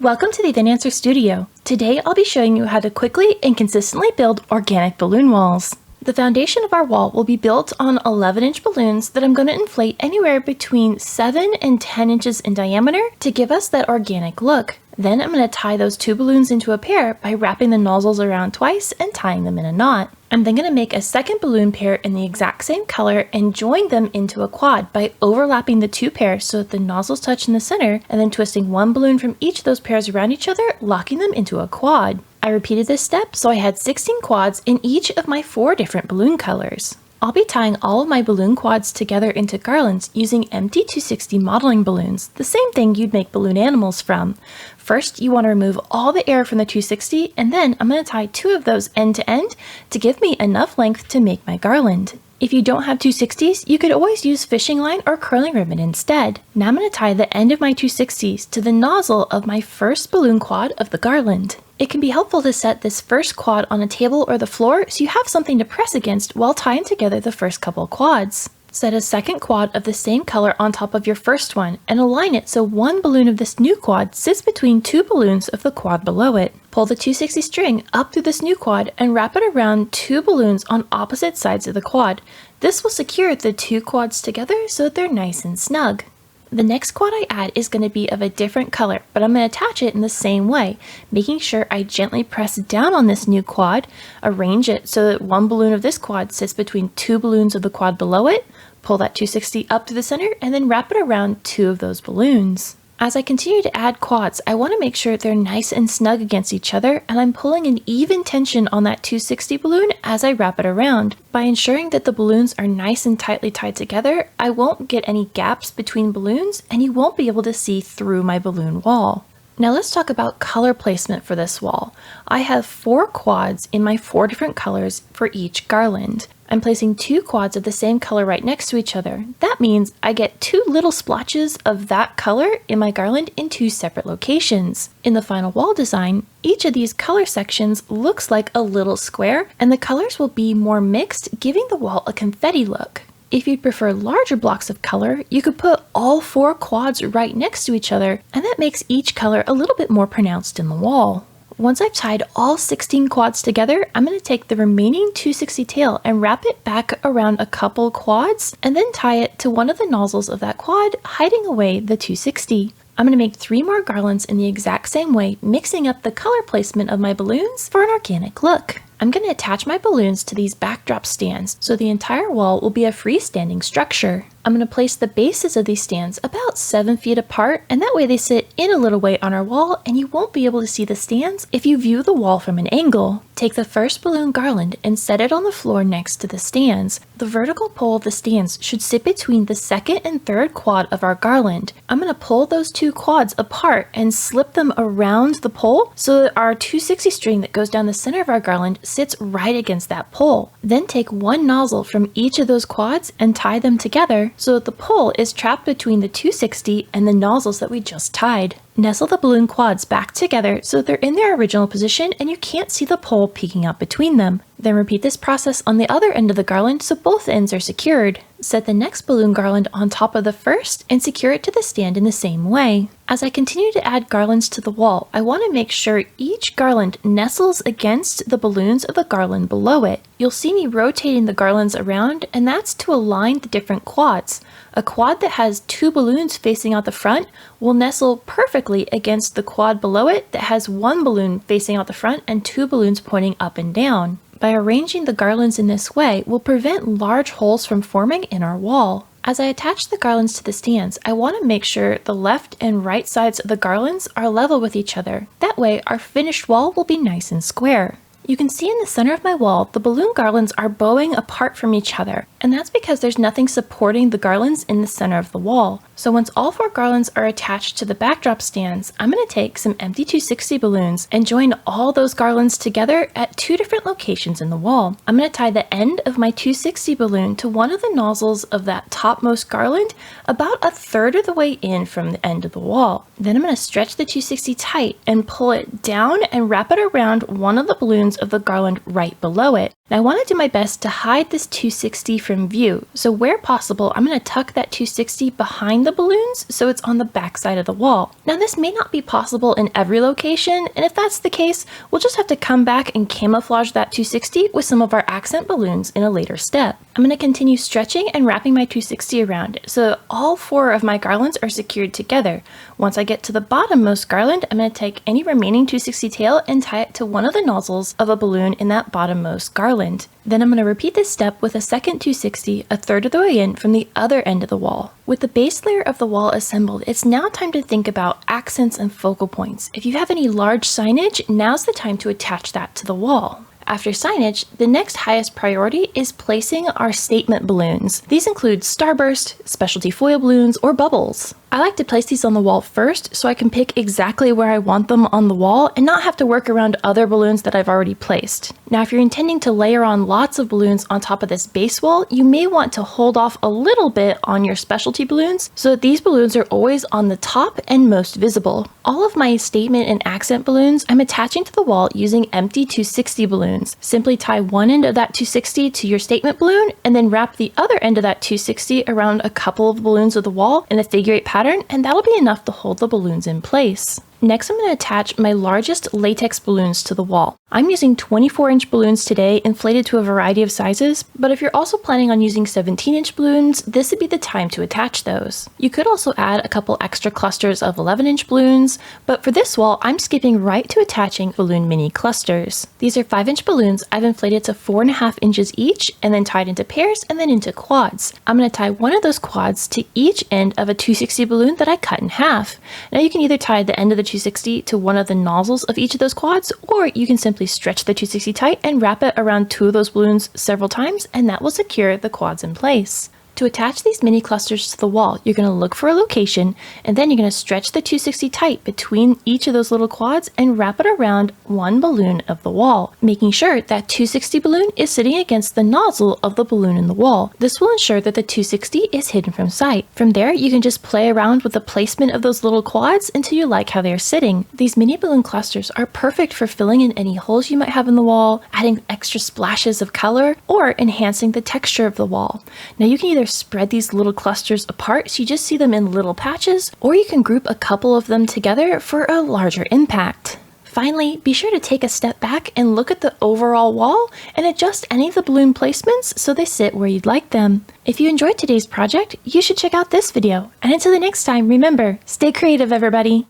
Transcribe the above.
Welcome to the Then Answer Studio. Today I'll be showing you how to quickly and consistently build organic balloon walls. The foundation of our wall will be built on 11-inch balloons that I'm going to inflate anywhere between 7 and 10 inches in diameter to give us that organic look. Then I'm going to tie those two balloons into a pair by wrapping the nozzles around twice and tying them in a knot. I'm then going to make a second balloon pair in the exact same color and join them into a quad by overlapping the two pairs so that the nozzles touch in the center, and then twisting one balloon from each of those pairs around each other, locking them into a quad. I repeated this step so I had 16 quads in each of my 4 different balloon colors. I'll be tying all of my balloon quads together into garlands using empty 260 modeling balloons, the same thing you'd make balloon animals from. First, you want to remove all the air from the 260, and then I'm going to tie 2 of those end to end to give me enough length to make my garland. If you don't have 260s, you could always use fishing line or curling ribbon instead. Now I'm going to tie the end of my 260s to the nozzle of my first balloon quad of the garland. It can be helpful to set this first quad on a table or the floor so you have something to press against while tying together the first couple quads. Set a second quad of the same color on top of your first one and align it so one balloon of this new quad sits between 2 balloons of the quad below it. Pull the 260 string up through this new quad and wrap it around 2 balloons on opposite sides of the quad. This will secure the 2 quads together so that they're nice and snug. The next quad I add is going to be of a different color, but I'm going to attach it in the same way, making sure I gently press down on this new quad, arrange it so that one balloon of this quad sits between 2 balloons of the quad below it, pull that 260 up to the center, and then wrap it around 2 of those balloons. As I continue to add quads, I want to make sure they're nice and snug against each other, and I'm pulling an even tension on that 260 balloon as I wrap it around. By ensuring that the balloons are nice and tightly tied together, I won't get any gaps between balloons, and you won't be able to see through my balloon wall. Now let's talk about color placement for this wall. I have 4 quads in my 4 different colors for each garland. I'm placing 2 quads of the same color right next to each other. That means I get 2 little splotches of that color in my garland in 2 separate locations. In the final wall design, each of these color sections looks like a little square, and the colors will be more mixed, giving the wall a confetti look. If you'd prefer larger blocks of color, you could put all 4 quads right next to each other, and that makes each color a little bit more pronounced in the wall. Once I've tied all 16 quads together, I'm going to take the remaining 260 tail and wrap it back around a couple quads, and then tie it to one of the nozzles of that quad, hiding away the 260. I'm going to make 3 more garlands in the exact same way, mixing up the color placement of my balloons for an organic look. I'm going to attach my balloons to these backdrop stands so the entire wall will be a freestanding structure. I'm going to place the bases of these stands about 7 feet apart, and that way they sit in a little way on our wall and you won't be able to see the stands if you view the wall from an angle. Take the first balloon garland and set it on the floor next to the stands. The vertical pole of the stands should sit between the second and third quad of our garland. I'm going to pull those 2 quads apart and slip them around the pole so that our 260 string that goes down the center of our garland sits right against that pole. Then take one nozzle from each of those quads and tie them together so that the pole is trapped between the 260 and the nozzles that we just tied. Nestle the balloon quads back together so that they're in their original position and you can't see the pole peeking out between them. Then repeat this process on the other end of the garland so both ends are secured. Set the next balloon garland on top of the first and secure it to the stand in the same way. As I continue to add garlands to the wall, I want to make sure each garland nestles against the balloons of the garland below it. You'll see me rotating the garlands around, and that's to align the different quads. A quad that has 2 balloons facing out the front will nestle perfectly against the quad below it that has 1 balloon facing out the front and 2 balloons pointing up and down. By arranging the garlands in this way, we'll prevent large holes from forming in our wall. As I attach the garlands to the stands, I want to make sure the left and right sides of the garlands are level with each other. That way, our finished wall will be nice and square. You can see in the center of my wall, the balloon garlands are bowing apart from each other, and that's because there's nothing supporting the garlands in the center of the wall. So once all 4 garlands are attached to the backdrop stands, I'm going to take some empty 260 balloons and join all those garlands together at 2 different locations in the wall. I'm going to tie the end of my 260 balloon to one of the nozzles of that topmost garland about a third of the way in from the end of the wall. Then I'm going to stretch the 260 tight and pull it down and wrap it around one of the balloons of the garland right below it. Now I want to do my best to hide this 260 from view, so where possible, I'm going to tuck that 260 behind the balloons so it's on the back side of the wall. Now this may not be possible in every location, and if that's the case, we'll just have to come back and camouflage that 260 with some of our accent balloons in a later step. I'm going to continue stretching and wrapping my 260 around so all 4 of my garlands are secured together. Once I get to the bottommost garland, I'm going to take any remaining 260 tail and tie it to one of the nozzles of a balloon in that bottommost garland. Then I'm going to repeat this step with a second 260 a third of the way in from the other end of the wall. With the base layer of the wall assembled, it's now time to think about accents and focal points. If you have any large signage, now's the time to attach that to the wall. After signage, the next highest priority is placing our statement balloons. These include starburst, specialty foil balloons, or bubbles. I like to place these on the wall first so I can pick exactly where I want them on the wall and not have to work around other balloons that I've already placed. Now if you're intending to layer on lots of balloons on top of this base wall, you may want to hold off a little bit on your specialty balloons so that these balloons are always on the top and most visible. All of my statement and accent balloons I'm attaching to the wall using empty 260 balloons. Simply tie one end of that 260 to your statement balloon and then wrap the other end of that 260 around a couple of balloons of the wall in a figure 8 pattern, and that'll be enough to hold the balloons in place. Next, I'm going to attach my largest latex balloons to the wall. I'm using 24-inch balloons today, inflated to a variety of sizes, but if you're also planning on using 17-inch balloons, this would be the time to attach those. You could also add a couple extra clusters of 11-inch balloons, but for this wall, I'm skipping right to attaching balloon mini clusters. These are 5-inch balloons I've inflated to 4.5 inches each, and then tied into pairs and then into quads. I'm going to tie one of those quads to each end of a 260 balloon that I cut in half. Now you can either tie the end of the 260 to one of the nozzles of each of those quads, or you can simply stretch the 260 tight and wrap it around 2 of those balloons several times, and that will secure the quads in place. To attach these mini clusters to the wall, you're going to look for a location, and then you're going to stretch the 260 tight between each of those little quads and wrap it around one balloon of the wall, making sure that 260 balloon is sitting against the nozzle of the balloon in the wall. This will ensure that the 260 is hidden from sight. From there, you can just play around with the placement of those little quads until you like how they are sitting. These mini balloon clusters are perfect for filling in any holes you might have in the wall, adding extra splashes of color, or enhancing the texture of the wall. Now you can either spread these little clusters apart so you just see them in little patches, or you can group a couple of them together for a larger impact. Finally, be sure to take a step back and look at the overall wall and adjust any of the balloon placements so they sit where you'd like them. If you enjoyed today's project, you should check out this video. And until the next time, remember, stay creative, everybody!